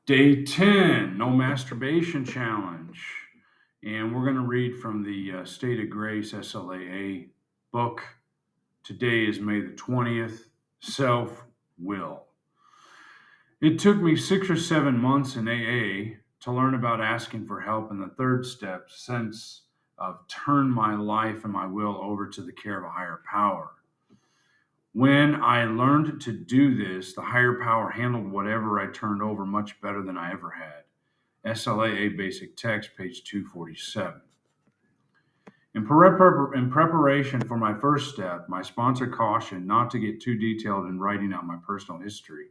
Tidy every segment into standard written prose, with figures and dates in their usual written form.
Day 10, no masturbation challenge. And we're going to read from the State of Grace SLAA book. Today is May the 20th, Self Will. It took me 6 or 7 months in AA to learn about asking for help in the third step since I've turned my life and my will over to the care of a higher power. When I learned to do this, the higher power handled whatever I turned over much better than I ever had. SLAA Basic Text, page 247. In preparation for my first step, my sponsor cautioned not to get too detailed in writing out my personal history.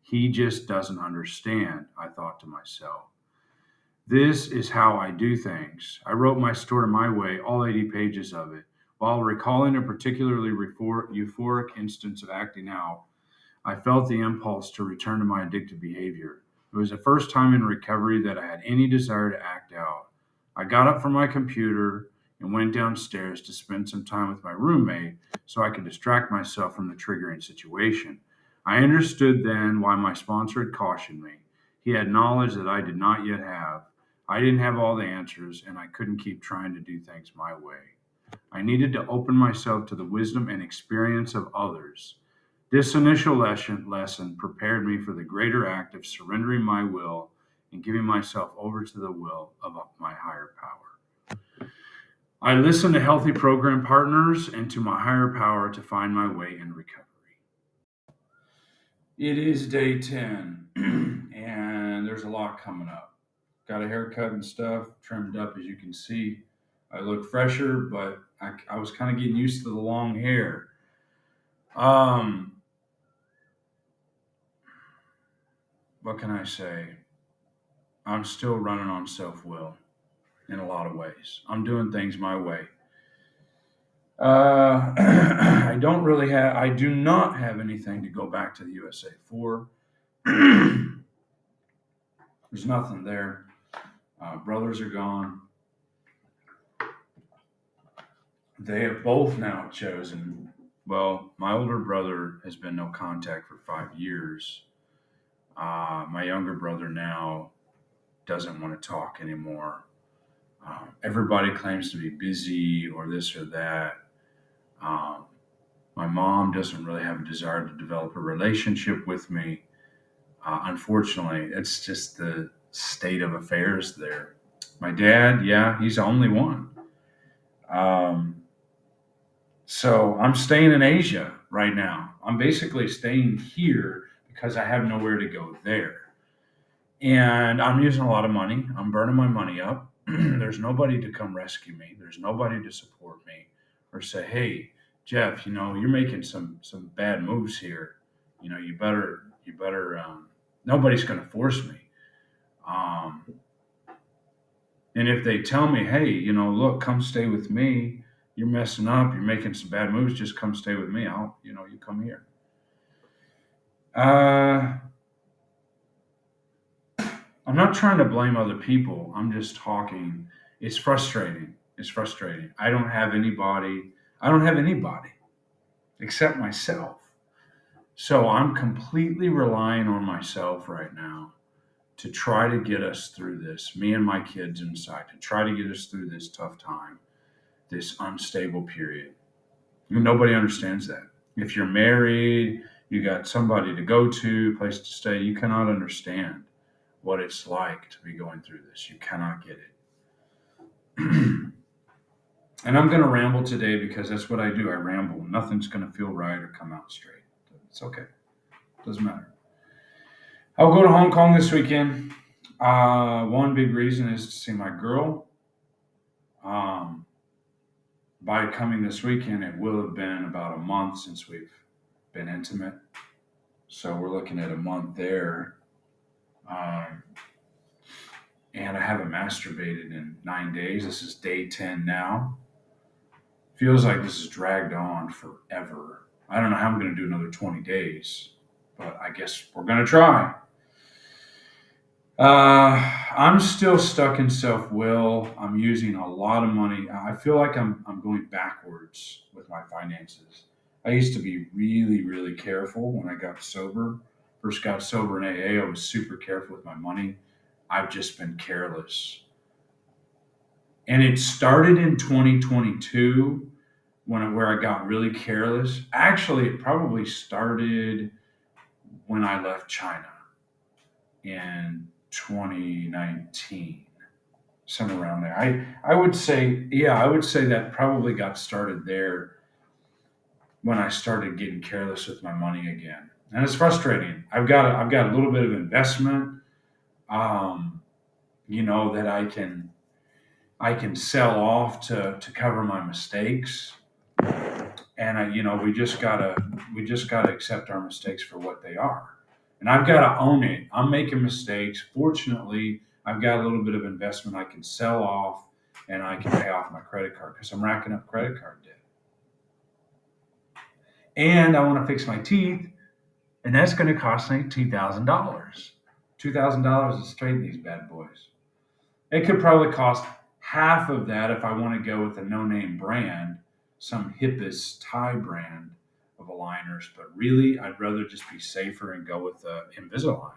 He just doesn't understand, I thought to myself. This is how I do things. I wrote my story my way, all 80 pages of it. While recalling a particularly euphoric instance of acting out, I felt the impulse to return to my addictive behavior. It was the first time in recovery that I had any desire to act out. I got up from my computer and went downstairs to spend some time with my roommate so I could distract myself from the triggering situation. I understood then why my sponsor had cautioned me. He had knowledge that I did not yet have. I didn't have all the answers, and I couldn't keep trying to do things my way. I needed to open myself to the wisdom and experience of others. This initial lesson prepared me for the greater act of surrendering my will and giving myself over to the will of my higher power. I listened to healthy program partners and to my higher power to find my way in recovery. It is day 10, and there's a lot coming up. Got a haircut and stuff, trimmed up as you can see. I look fresher, but I was kind of getting used to the long hair. What can I say? I'm still running on self will in a lot of ways. I'm doing things my way. I do not have anything to go back to the USA for. There's nothing there. Brothers are gone. They have both now chosen. Well, my older brother has been no contact for 5 years. My younger brother now doesn't want to talk anymore. Everybody claims to be busy or this or that. Um, my mom doesn't really have a desire to develop a relationship with me. Unfortunately, it's just the state of affairs there. My dad, yeah, he's the only one. Um, so I'm staying in Asia right now. I'm basically staying here because I have nowhere to go there. And I'm using a lot of money. I'm burning my money up. There's nobody to come rescue me. There's nobody to support me or say, "Hey, Jeff, you're making some bad moves here. You better." Nobody's going to force me. Um, and if they tell me, "Hey, look, come stay with me. You're messing up. You're making some bad moves. Just come stay with me. You come here." Uh, I'm not trying to blame other people. I'm just talking. It's frustrating. It's frustrating. I don't have anybody. I don't have anybody except myself. So I'm completely relying on myself right now to try to get us through this, me and my kids inside, to try to get us through this tough time, this unstable period. And nobody understands that. If you're married, you got somebody to go to, place to stay, you cannot understand what it's like to be going through this. You cannot get it. And I'm going to ramble today because that's what I do. I ramble. Nothing's going to feel right or come out straight. It's okay. Doesn't matter. I'll go to Hong Kong this weekend. One big reason is to see my girl. Um, by coming this weekend, it will have been about a month since we've been intimate. So we're looking at a month there. Um, and I haven't masturbated in 9 days. This is day 10 now. Feels like this has dragged on forever. I don't know how I'm going to do another 20 days, but I guess we're going to try. I'm still stuck in self will. I'm using a lot of money. I feel like I'm going backwards with my finances. I used to be really, really careful when I got sober. First got sober in AA, I was super careful with my money. I've just been careless. And it started in 2022 where I got really careless. Actually, it probably started when I left China in 2019, somewhere around there. I would say, yeah, I would say that probably got started there when I started getting careless with my money again. And it's frustrating. I've got a little bit of investment, um, that I can sell off to cover my mistakes. And we just gotta accept our mistakes for what they are. And I've got to own it. I'm making mistakes. Fortunately, I've got a little bit of investment I can sell off, and I can pay off my credit card because I'm racking up credit card debt. And I want to fix my teeth, and that's going to cost me $2,000. $2,000 to straighten these bad boys. It could probably cost half of that if I want to go with a no-name brand, some hippest Thai brand of aligners. But really, I'd rather just be safer and go with the Invisalign.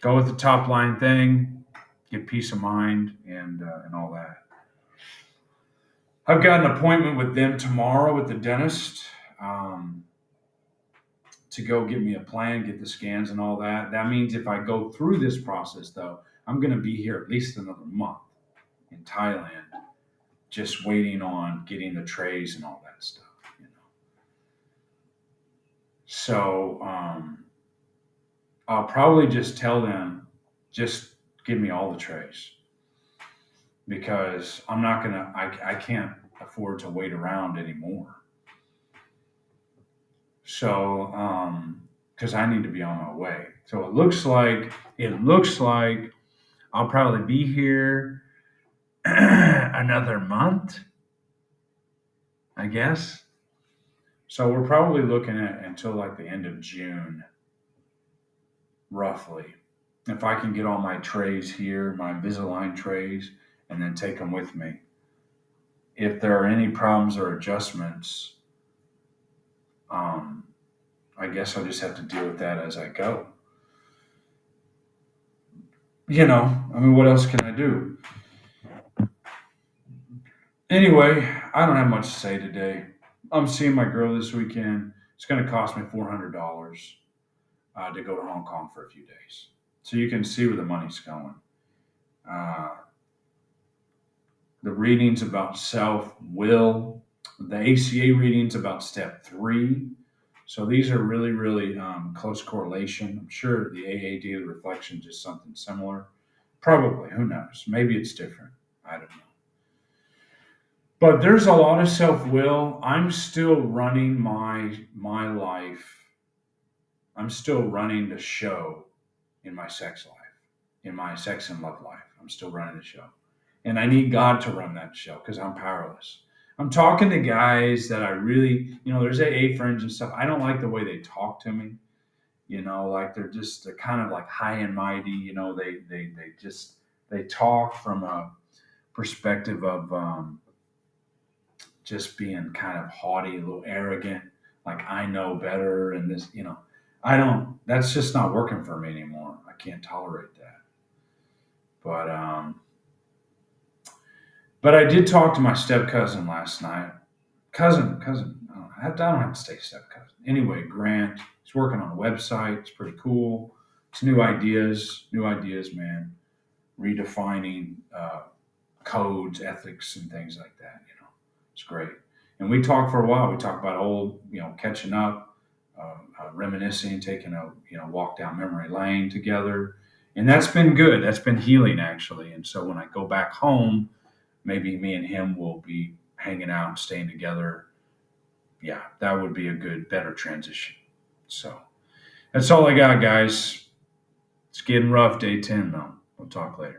Go with the top line thing, get peace of mind, and all that. I've got an appointment with them tomorrow with the dentist, um, to go get me a plan, get the scans and all that. That means if I go through this process, though, I'm going to be here at least another month in Thailand, just waiting on getting the trays and all that stuff. You know. So I'll probably just tell them, just give me all the trays because I'm not gonna, I can't afford to wait around anymore. So because I need to be on my way. So it looks like I'll probably be here another month, I guess. So we're probably looking at until like the end of June, roughly. If I can get all my trays here, my Invisalign trays, and then take them with me. If there are any problems or adjustments, um, I guess I'll just have to deal with that as I go. I mean, what else can I do? Anyway, I don't have much to say today. I'm seeing my girl this weekend. It's going to cost me $400 to go to Hong Kong for a few days. So you can see where the money's going. Uh, the readings about self will, the ACA readings about step three. So these are really, really close correlation. I'm sure the AA daily reflection is something similar. Probably, who knows? Maybe it's different. I don't know. But there's a lot of self will. I'm still running my life. I'm still running the show in my sex life, in my sex and love life. I'm still running the show. And I need God to run that show because I'm powerless. I'm talking to guys that I really, there's AA friends and stuff. I don't like the way they talk to me. Like they're kind of like high and mighty. They talk from a perspective of just being kind of haughty, a little arrogant, like I know better. And I don't, that's just not working for me anymore. I can't tolerate that. But, um, but I did talk to my step cousin last night. Cousin. I don't have to say step cousin. Anyway, Grant, he's working on a website. It's pretty cool. It's new ideas, man. Redefining codes, ethics, and things like that. It's great. And we talked for a while. We talked about old, catching up, reminiscing, taking a walk down memory lane together, and that's been good. That's been healing actually. And so when I go back home, maybe me and him will be hanging out, staying together. Yeah, that would be a good, better transition. So that's all I got, guys. It's getting rough, day 10 though. We'll talk later.